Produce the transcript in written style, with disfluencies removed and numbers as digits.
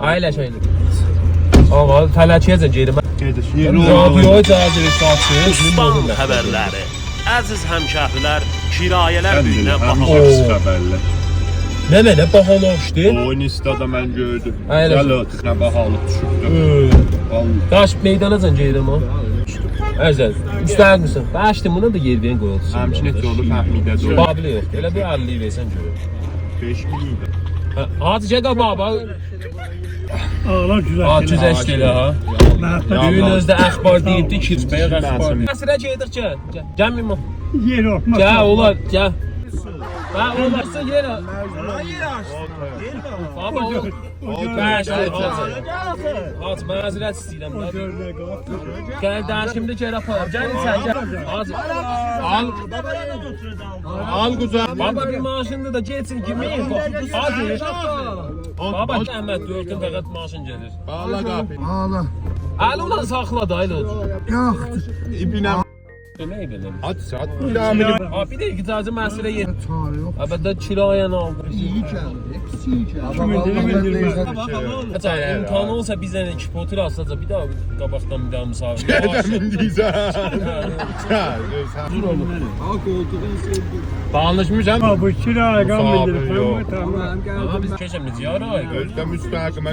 Ailə şeyli. Ama tələkiyyəcən gedim. Radioya cazir istasyonu. İspan xəbərləri. Əziz həmşəhrilər, kirayələr birinə Həmişə bahalar. pis xəbərlər. Nə bahalaşdı? O Nistada mən gördüm. Aynen. Gələtlə bahalıq düşübdü. Vallahi. Daş meydanacan gedim o. Əzəl. Müstəhil misin? Başdım buna da yer verin qoyulsun. Həmçinin heç yolu fəhmidə deyil. Babili yox. Elə bir 50 versən görür. 5 milyon. Hadi çəkə baba. Ağlar güzel. Güzəşdi elə ha. Düyün özdə əxbar deyibdi, kirçbəyə əxbar. Əsrə gedircə. Gəl mimo. Yer olmaz. Gəl olar, gəl. Ha, olmazsa yer. Baba o. Az məzrət istəyirəm. Gəl dərsimdə geri aparam. Gəl sən gəl. Al güzel. Baba bir maaşında da geçsin kimin? Hadi. Baba Əhməd 4-ün fəqət maaşın gelir. Bağla qapını. Əli ulan saxla da elə olsun. İbinə. Nə edelim? Hadi saat. Bir daha beni. Bir də icazə məsələ yer. Əbədə kirayə aldı. İmkanı olsa bizdən iki potur alsaca bir daha qabaqdan bir daha misafir. Gedəmin deyəcəm. Bağlanışmışam. Bu kira gam Musafir bildir. yok. Ama biz keçəmiz yara ayı. Özdə müstəqimə